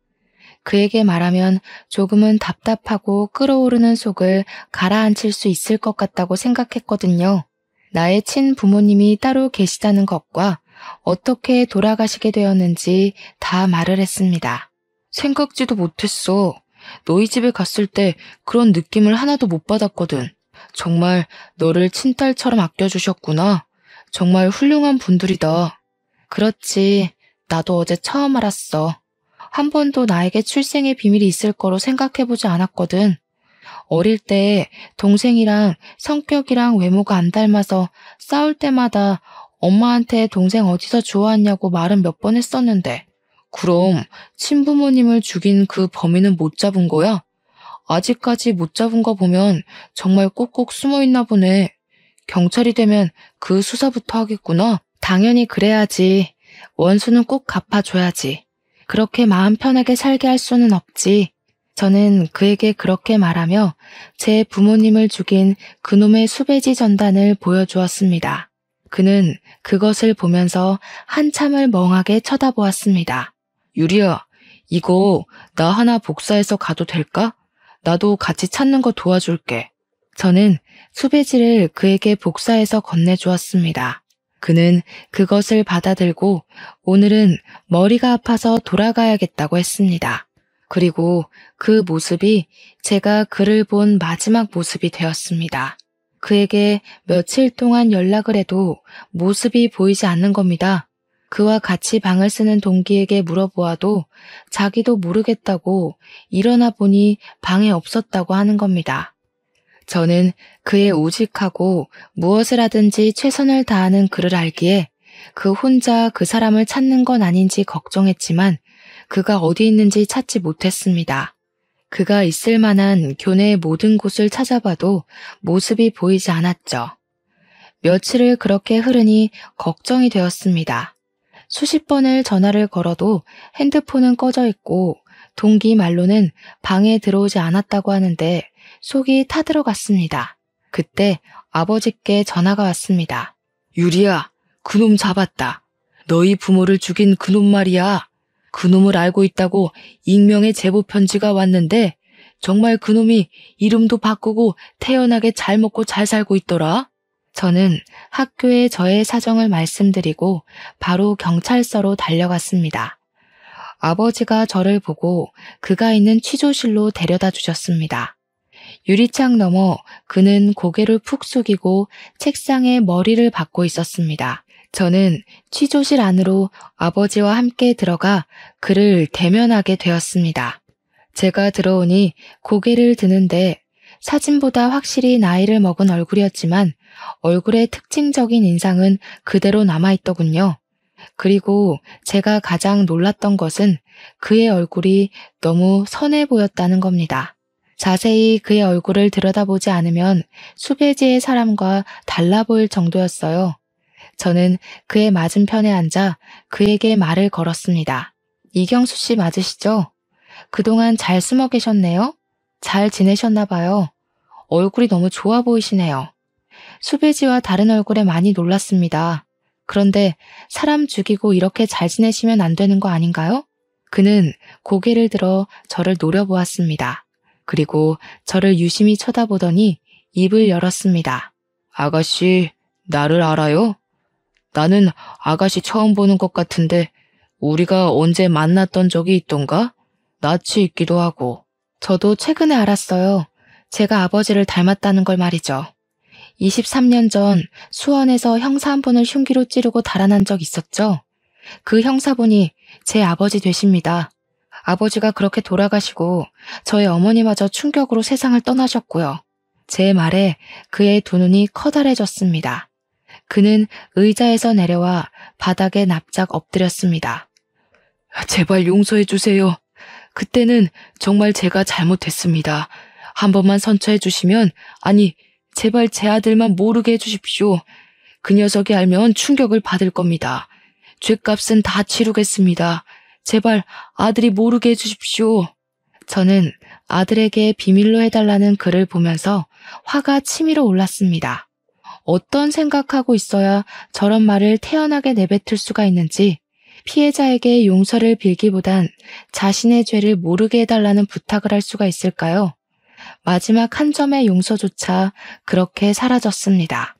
그에게 말하면 조금은 답답하고 끓어오르는 속을 가라앉힐 수 있을 것 같다고 생각했거든요. 나의 친부모님이 따로 계시다는 것과 어떻게 돌아가시게 되었는지 다 말을 했습니다. 생각지도 못했어. 너희 집에 갔을 때 그런 느낌을 하나도 못 받았거든. 정말 너를 친딸처럼 아껴주셨구나. 정말 훌륭한 분들이다. 그렇지. 나도 어제 처음 알았어. 한 번도 나에게 출생의 비밀이 있을 거로 생각해보지 않았거든. 어릴 때 동생이랑 성격이랑 외모가 안 닮아서 싸울 때마다 엄마한테 동생 어디서 주워왔냐고 말은 몇 번 했었는데, 그럼 친부모님을 죽인 그 범인은 못 잡은 거야? 아직까지 못 잡은 거 보면 정말 꼭꼭 숨어 있나 보네. 경찰이 되면 그 수사부터 하겠구나. 당연히 그래야지. 원수는 꼭 갚아줘야지. 그렇게 마음 편하게 살게 할 수는 없지. 저는 그에게 그렇게 말하며 제 부모님을 죽인 그놈의 수배지 전단을 보여주었습니다. 그는 그것을 보면서 한참을 멍하게 쳐다보았습니다. 유리야, 이거 나 하나 복사해서 가도 될까? 나도 같이 찾는 거 도와줄게. 저는 수배지를 그에게 복사해서 건네주었습니다. 그는 그것을 받아들고 오늘은 머리가 아파서 돌아가야겠다고 했습니다. 그리고 그 모습이 제가 그를 본 마지막 모습이 되었습니다. 그에게 며칠 동안 연락을 해도 모습이 보이지 않는 겁니다. 그와 같이 방을 쓰는 동기에게 물어보아도 자기도 모르겠다고 일어나 보니 방에 없었다고 하는 겁니다. 저는 그의 우직하고 무엇을 하든지 최선을 다하는 그를 알기에 그 혼자 그 사람을 찾는 건 아닌지 걱정했지만 그가 어디 있는지 찾지 못했습니다. 그가 있을 만한 교내의 모든 곳을 찾아봐도 모습이 보이지 않았죠. 며칠을 그렇게 흐르니 걱정이 되었습니다. 수십 번을 전화를 걸어도 핸드폰은 꺼져 있고 동기 말로는 방에 들어오지 않았다고 하는데 속이 타들어갔습니다. 그때 아버지께 전화가 왔습니다. 유리야, 그놈 잡았다. 너희 부모를 죽인 그놈 말이야. 그놈을 알고 있다고 익명의 제보 편지가 왔는데 정말 그놈이 이름도 바꾸고 태연하게 잘 먹고 잘 살고 있더라. 저는 학교에 저의 사정을 말씀드리고 바로 경찰서로 달려갔습니다. 아버지가 저를 보고 그가 있는 취조실로 데려다 주셨습니다. 유리창 너머 그는 고개를 푹 숙이고 책상에 머리를 박고 있었습니다. 저는 취조실 안으로 아버지와 함께 들어가 그를 대면하게 되었습니다. 제가 들어오니 고개를 드는데 사진보다 확실히 나이를 먹은 얼굴이었지만 얼굴의 특징적인 인상은 그대로 남아있더군요. 그리고 제가 가장 놀랐던 것은 그의 얼굴이 너무 선해 보였다는 겁니다. 자세히 그의 얼굴을 들여다보지 않으면 수배지의 사람과 달라 보일 정도였어요. 저는 그의 맞은편에 앉아 그에게 말을 걸었습니다. 이경수 씨 맞으시죠? 그동안 잘 숨어 계셨네요? 잘 지내셨나 봐요. 얼굴이 너무 좋아 보이시네요. 수배지와 다른 얼굴에 많이 놀랐습니다. 그런데 사람 죽이고 이렇게 잘 지내시면 안 되는 거 아닌가요? 그는 고개를 들어 저를 노려보았습니다. 그리고 저를 유심히 쳐다보더니 입을 열었습니다. 아가씨, 나를 알아요? 나는 아가씨 처음 보는 것 같은데 우리가 언제 만났던 적이 있던가? 낯이 있기도 하고. 저도 최근에 알았어요. 제가 아버지를 닮았다는 걸 말이죠. 23년 전 수원에서 형사 한 분을 흉기로 찌르고 달아난 적 있었죠. 그 형사분이 제 아버지 되십니다. 아버지가 그렇게 돌아가시고 저희 어머니마저 충격으로 세상을 떠나셨고요. 제 말에 그의 두 눈이 커다래졌습니다. 그는 의자에서 내려와 바닥에 납작 엎드렸습니다. 제발 용서해 주세요. 그때는 정말 제가 잘못했습니다. 한 번만 선처해 주시면, 아니, 제발 제 아들만 모르게 해주십시오. 그 녀석이 알면 충격을 받을 겁니다. 죗값은 다 치르겠습니다. 제발 아들이 모르게 해주십시오. 저는 아들에게 비밀로 해달라는 글을 보면서 화가 치밀어 올랐습니다. 어떤 생각하고 있어야 저런 말을 태연하게 내뱉을 수가 있는지 피해자에게 용서를 빌기보단 자신의 죄를 모르게 해달라는 부탁을 할 수가 있을까요? 마지막 한 점의 용서조차 그렇게 사라졌습니다.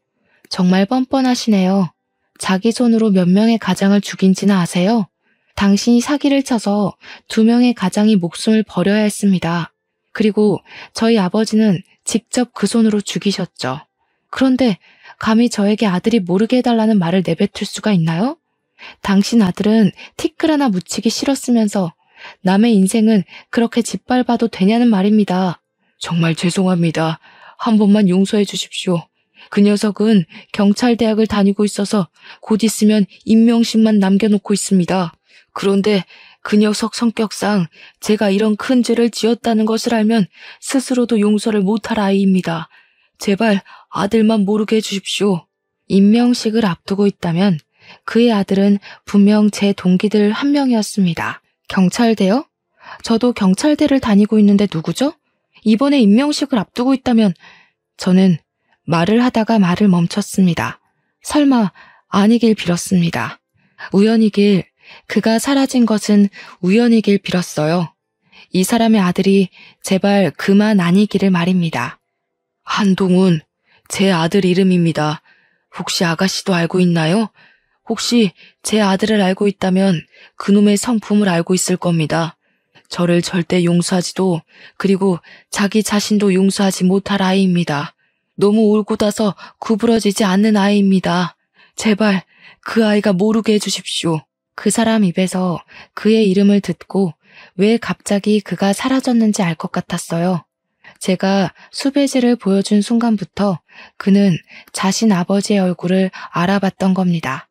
정말 뻔뻔하시네요. 자기 손으로 몇 명의 가장을 죽인지는 아세요? 당신이 사기를 쳐서 2명의 가장이 목숨을 버려야 했습니다. 그리고 저희 아버지는 직접 그 손으로 죽이셨죠. 그런데 감히 저에게 아들이 모르게 해달라는 말을 내뱉을 수가 있나요? 당신 아들은 티끌 하나 묻히기 싫었으면서 남의 인생은 그렇게 짓밟아도 되냐는 말입니다. 정말 죄송합니다. 한 번만 용서해 주십시오. 그 녀석은 경찰대학을 다니고 있어서 곧 있으면 임명식만 남겨놓고 있습니다. 그런데 그 녀석 성격상 제가 이런 큰 죄를 지었다는 것을 알면 스스로도 용서를 못할 아이입니다. 제발 아들만 모르게 해주십시오. 임명식을 앞두고 있다면 그의 아들은 분명 제 동기들 한 명이었습니다. 경찰대요? 저도 경찰대를 다니고 있는데 누구죠? 이번에 임명식을 앞두고 있다면 저는 말을 하다가 말을 멈췄습니다. 설마 아니길 빌었습니다. 우연이길, 그가 사라진 것은 우연이길 빌었어요. 이 사람의 아들이 제발 그만 아니기를 말입니다. 한동훈, 제 아들 이름입니다. 혹시 아가씨도 알고 있나요? 혹시 제 아들을 알고 있다면 그놈의 성품을 알고 있을 겁니다. 저를 절대 용서하지도, 그리고 자기 자신도 용서하지 못할 아이입니다. 너무 올곧아서 구부러지지 않는 아이입니다. 제발 그 아이가 모르게 해주십시오. 그 사람 입에서 그의 이름을 듣고 왜 갑자기 그가 사라졌는지 알 것 같았어요. 제가 수배지를 보여준 순간부터 그는 자신 아버지의 얼굴을 알아봤던 겁니다.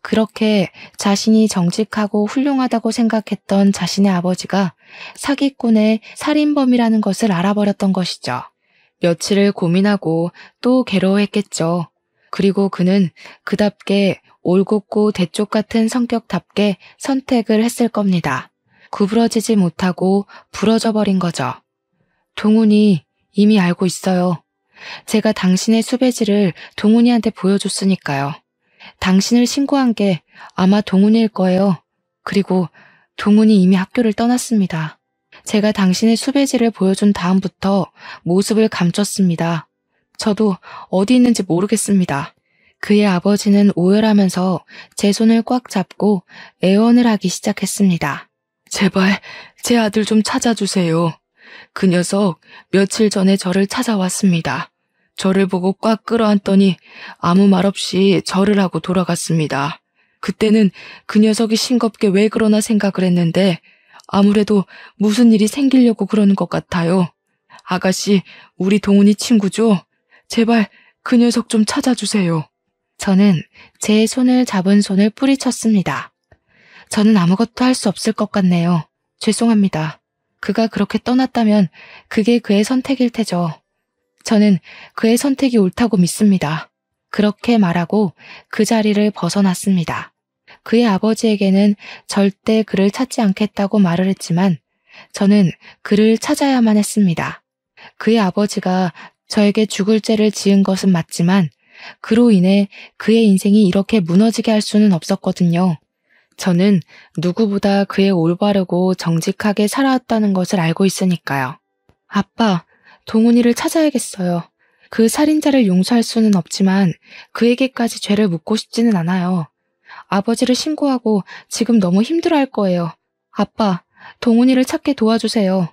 그렇게 자신이 정직하고 훌륭하다고 생각했던 자신의 아버지가 사기꾼의 살인범이라는 것을 알아버렸던 것이죠. 며칠을 고민하고 또 괴로워했겠죠. 그리고 그는 그답게 올곧고 대쪽 같은 성격답게 선택을 했을 겁니다. 구부러지지 못하고 부러져 버린 거죠. 동훈이 이미 알고 있어요. 제가 당신의 수배지를 동훈이한테 보여줬으니까요. 당신을 신고한 게 아마 동훈일 거예요. 그리고 동훈이 이미 학교를 떠났습니다. 제가 당신의 수배지를 보여준 다음부터 모습을 감췄습니다. 저도 어디 있는지 모르겠습니다. 그의 아버지는 오열하면서 제 손을 꽉 잡고 애원을 하기 시작했습니다. 제발 제 아들 좀 찾아주세요. 그 녀석 며칠 전에 저를 찾아왔습니다. 저를 보고 꽉 끌어안더니 아무 말 없이 절을 하고 돌아갔습니다. 그때는 그 녀석이 싱겁게 왜 그러나 생각을 했는데 아무래도 무슨 일이 생기려고 그러는 것 같아요. 아가씨, 우리 동훈이 친구죠? 제발 그 녀석 좀 찾아주세요. 저는 제 손을 잡은 손을 뿌리쳤습니다. 저는 아무것도 할 수 없을 것 같네요. 죄송합니다. 그가 그렇게 떠났다면 그게 그의 선택일 테죠. 저는 그의 선택이 옳다고 믿습니다. 그렇게 말하고 그 자리를 벗어났습니다. 그의 아버지에게는 절대 그를 찾지 않겠다고 말을 했지만 저는 그를 찾아야만 했습니다. 그의 아버지가 저에게 죽을 죄를 지은 것은 맞지만 그로 인해 그의 인생이 이렇게 무너지게 할 수는 없었거든요. 저는 누구보다 그의 올바르고 정직하게 살아왔다는 것을 알고 있으니까요. 아빠, 동훈이를 찾아야겠어요. 그 살인자를 용서할 수는 없지만 그에게까지 죄를 묻고 싶지는 않아요. 아버지를 신고하고 지금 너무 힘들어할 거예요. 아빠, 동훈이를 찾게 도와주세요.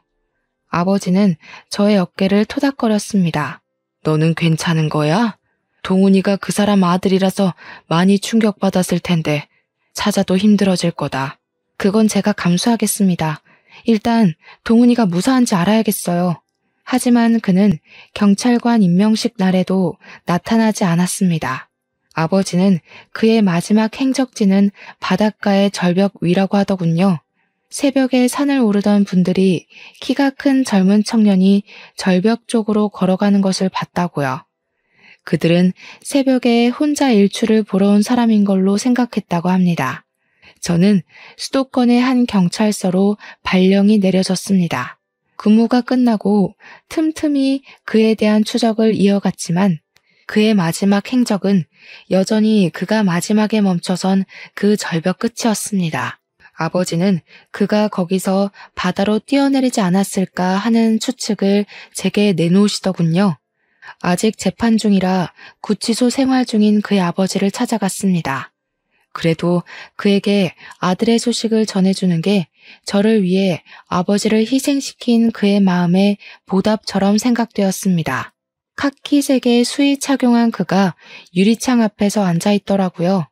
아버지는 저의 어깨를 토닥거렸습니다. 너는 괜찮은 거야? 동훈이가 그 사람 아들이라서 많이 충격받았을 텐데 찾아도 힘들어질 거다. 그건 제가 감수하겠습니다. 일단 동훈이가 무사한지 알아야겠어요. 하지만 그는 경찰관 임명식 날에도 나타나지 않았습니다. 아버지는 그의 마지막 행적지는 바닷가의 절벽 위라고 하더군요. 새벽에 산을 오르던 분들이 키가 큰 젊은 청년이 절벽 쪽으로 걸어가는 것을 봤다고요. 그들은 새벽에 혼자 일출을 보러 온 사람인 걸로 생각했다고 합니다. 저는 수도권의 한 경찰서로 발령이 내려졌습니다. 근무가 끝나고 틈틈이 그에 대한 추적을 이어갔지만 그의 마지막 행적은 여전히 그가 마지막에 멈춰선 그 절벽 끝이었습니다. 아버지는 그가 거기서 바다로 뛰어내리지 않았을까 하는 추측을 제게 내놓으시더군요. 아직 재판 중이라 구치소 생활 중인 그의 아버지를 찾아갔습니다. 그래도 그에게 아들의 소식을 전해주는 게 저를 위해 아버지를 희생시킨 그의 마음의 보답처럼 생각되었습니다. 카키색의 수의 착용한 그가 유리창 앞에서 앉아있더라고요.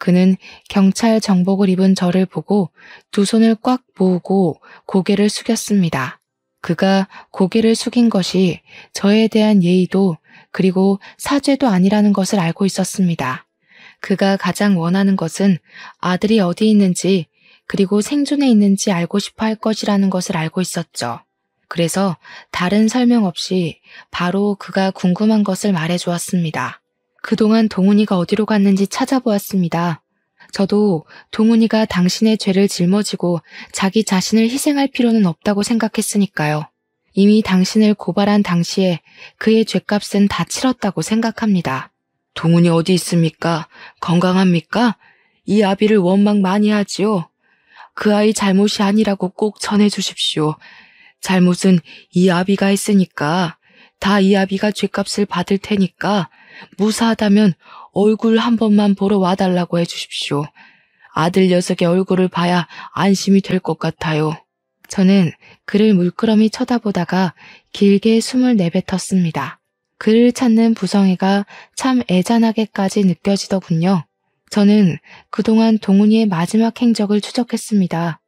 그는 경찰 정복을 입은 저를 보고 두 손을 꽉 모으고 고개를 숙였습니다. 그가 고개를 숙인 것이 저에 대한 예의도 그리고 사죄도 아니라는 것을 알고 있었습니다. 그가 가장 원하는 것은 아들이 어디 있는지 그리고 생존해 있는지 알고 싶어 할 것이라는 것을 알고 있었죠. 그래서 다른 설명 없이 바로 그가 궁금한 것을 말해 주었습니다. 그동안 동훈이가 어디로 갔는지 찾아보았습니다. 저도 동훈이가 당신의 죄를 짊어지고 자기 자신을 희생할 필요는 없다고 생각했으니까요. 이미 당신을 고발한 당시에 그의 죗값은 다 치렀다고 생각합니다. 동훈이 어디 있습니까? 건강합니까? 이 아비를 원망 많이 하지요. 그 아이 잘못이 아니라고 꼭 전해 주십시오. 잘못은 이 아비가 했으니까 다 이 아비가 죗값을 받을 테니까 무사하다면 얼굴 한 번만 보러 와달라고 해주십시오. 아들 녀석의 얼굴을 봐야 안심이 될 것 같아요. 저는 그를 물끄러미 쳐다보다가 길게 숨을 내뱉었습니다. 그를 찾는 부성애가 참 애잔하게까지 느껴지더군요. 저는 그동안 동훈이의 마지막 행적을 추적했습니다.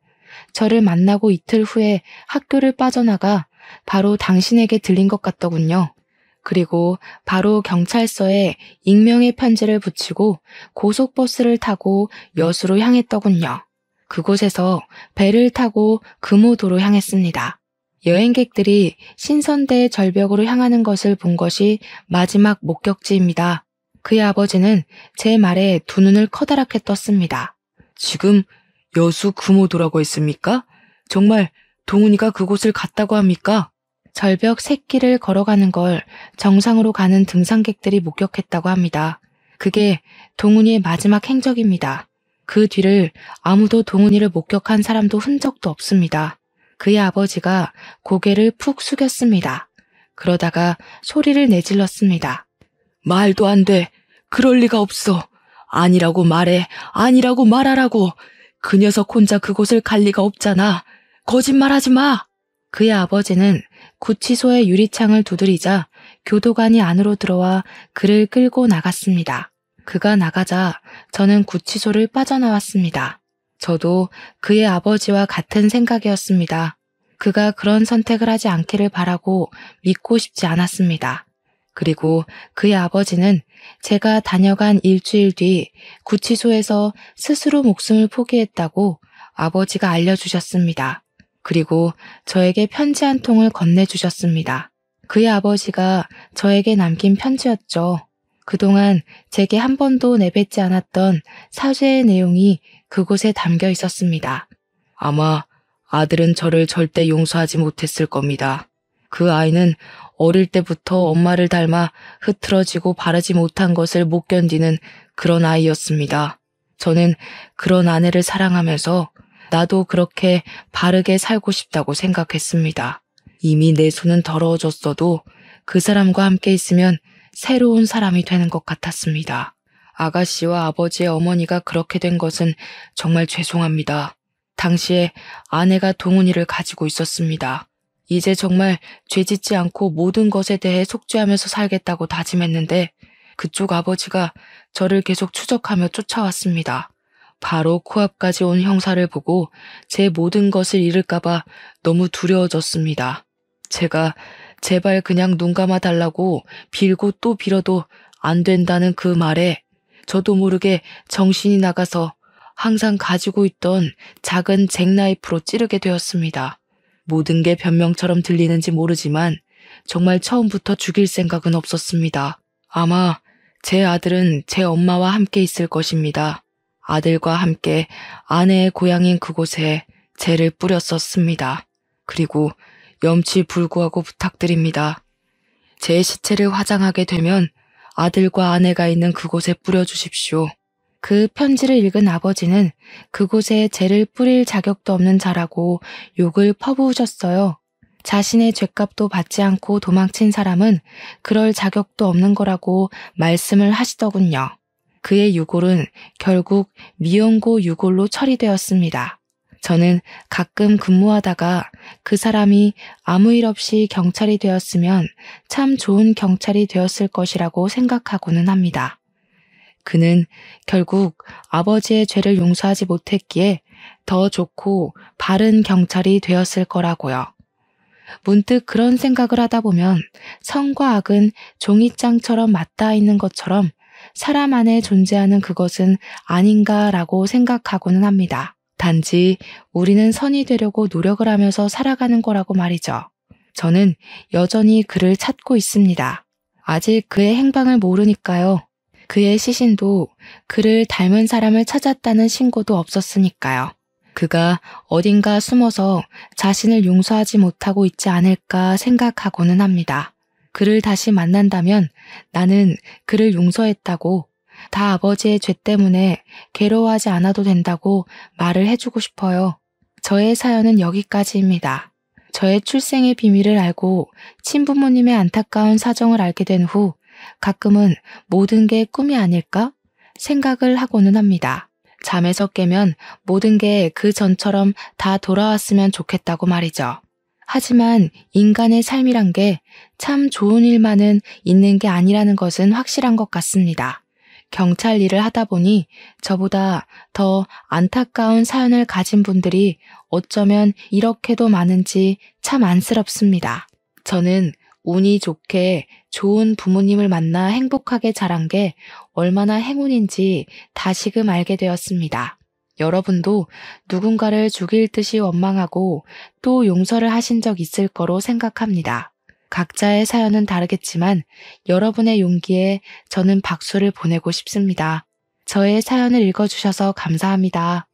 저를 만나고 이틀 후에 학교를 빠져나가 바로 당신에게 들린 것 같더군요. 그리고 바로 경찰서에 익명의 편지를 붙이고 고속버스를 타고 여수로 향했더군요. 그곳에서 배를 타고 금오도로 향했습니다. 여행객들이 신선대 절벽으로 향하는 것을 본 것이 마지막 목격지입니다. 그의 아버지는 제 말에 두 눈을 커다랗게 떴습니다. 지금 여수 금오도라고 했습니까? 정말 동훈이가 그곳을 갔다고 합니까? 절벽 새길을 걸어가는 걸 정상으로 가는 등산객들이 목격했다고 합니다. 그게 동훈이의 마지막 행적입니다. 그 뒤를 아무도 동훈이를 목격한 사람도 흔적도 없습니다. 그의 아버지가 고개를 푹 숙였습니다. 그러다가 소리를 내질렀습니다. 말도 안 돼. 그럴 리가 없어. 아니라고 말해. 아니라고 말하라고. 그 녀석 혼자 그곳을 갈 리가 없잖아. 거짓말하지 마. 그의 아버지는 구치소의 유리창을 두드리자 교도관이 안으로 들어와 그를 끌고 나갔습니다. 그가 나가자 저는 구치소를 빠져나왔습니다. 저도 그의 아버지와 같은 생각이었습니다. 그가 그런 선택을 하지 않기를 바라고 믿고 싶지 않았습니다. 그리고 그의 아버지는 제가 다녀간 일주일 뒤 구치소에서 스스로 목숨을 포기했다고 아버지가 알려주셨습니다. 그리고 저에게 편지 한 통을 건네주셨습니다. 그의 아버지가 저에게 남긴 편지였죠. 그동안 제게 한 번도 내뱉지 않았던 사죄의 내용이 그곳에 담겨 있었습니다. 아마 아들은 저를 절대 용서하지 못했을 겁니다. 그 아이는 어릴 때부터 엄마를 닮아 흐트러지고 바르지 못한 것을 못 견디는 그런 아이였습니다. 저는 그런 아내를 사랑하면서 나도 그렇게 바르게 살고 싶다고 생각했습니다. 이미 내 손은 더러워졌어도 그 사람과 함께 있으면 새로운 사람이 되는 것 같았습니다. 아가씨와 아버지의 어머니가 그렇게 된 것은 정말 죄송합니다. 당시에 아내가 동훈이를 가지고 있었습니다. 이제 정말 죄짓지 않고 모든 것에 대해 속죄하면서 살겠다고 다짐했는데 그쪽 아버지가 저를 계속 추적하며 쫓아왔습니다. 바로 코앞까지 온 형사를 보고 제 모든 것을 잃을까봐 너무 두려워졌습니다. 제가 제발 그냥 눈 감아 달라고 빌고 또 빌어도 안 된다는 그 말에 저도 모르게 정신이 나가서 항상 가지고 있던 작은 잭나이프로 찌르게 되었습니다. 모든 게 변명처럼 들리는지 모르지만 정말 처음부터 죽일 생각은 없었습니다. 아마 제 아들은 제 엄마와 함께 있을 것입니다. 아들과 함께 아내의 고향인 그곳에 재를 뿌렸었습니다. 그리고 염치불구하고 부탁드립니다. 제 시체를 화장하게 되면 아들과 아내가 있는 그곳에 뿌려주십시오. 그 편지를 읽은 아버지는 그곳에 재를 뿌릴 자격도 없는 자라고 욕을 퍼부으셨어요. 자신의 죗값도 받지 않고 도망친 사람은 그럴 자격도 없는 거라고 말씀을 하시더군요. 그의 유골은 결국 미연고 유골로 처리되었습니다. 저는 가끔 근무하다가 그 사람이 아무 일 없이 경찰이 되었으면 참 좋은 경찰이 되었을 것이라고 생각하고는 합니다. 그는 결국 아버지의 죄를 용서하지 못했기에 더 좋고 바른 경찰이 되었을 거라고요. 문득 그런 생각을 하다 보면 선과 악은 종이장처럼 맞닿아 있는 것처럼 사람 안에 존재하는 그것은 아닌가라고 생각하고는 합니다. 단지 우리는 선이 되려고 노력을 하면서 살아가는 거라고 말이죠. 저는 여전히 그를 찾고 있습니다. 아직 그의 행방을 모르니까요. 그의 시신도 그를 닮은 사람을 찾았다는 신고도 없었으니까요. 그가 어딘가 숨어서 자신을 용서하지 못하고 있지 않을까 생각하고는 합니다. 그를 다시 만난다면 나는 그를 용서했다고, 다 아버지의 죄 때문에 괴로워하지 않아도 된다고 말을 해주고 싶어요. 저의 사연은 여기까지입니다. 저의 출생의 비밀을 알고 친부모님의 안타까운 사정을 알게 된 후 가끔은 모든 게 꿈이 아닐까 생각을 하고는 합니다. 잠에서 깨면 모든 게 그 전처럼 다 돌아왔으면 좋겠다고 말이죠. 하지만 인간의 삶이란 게 참 좋은 일만은 있는 게 아니라는 것은 확실한 것 같습니다. 경찰 일을 하다 보니 저보다 더 안타까운 사연을 가진 분들이 어쩌면 이렇게도 많은지 참 안쓰럽습니다. 저는 운이 좋게 좋은 부모님을 만나 행복하게 자란 게 얼마나 행운인지 다시금 알게 되었습니다. 여러분도 누군가를 죽일 듯이 원망하고 또 용서를 하신 적 있을 거로 생각합니다. 각자의 사연은 다르겠지만 여러분의 용기에 저는 박수를 보내고 싶습니다. 저의 사연을 읽어주셔서 감사합니다.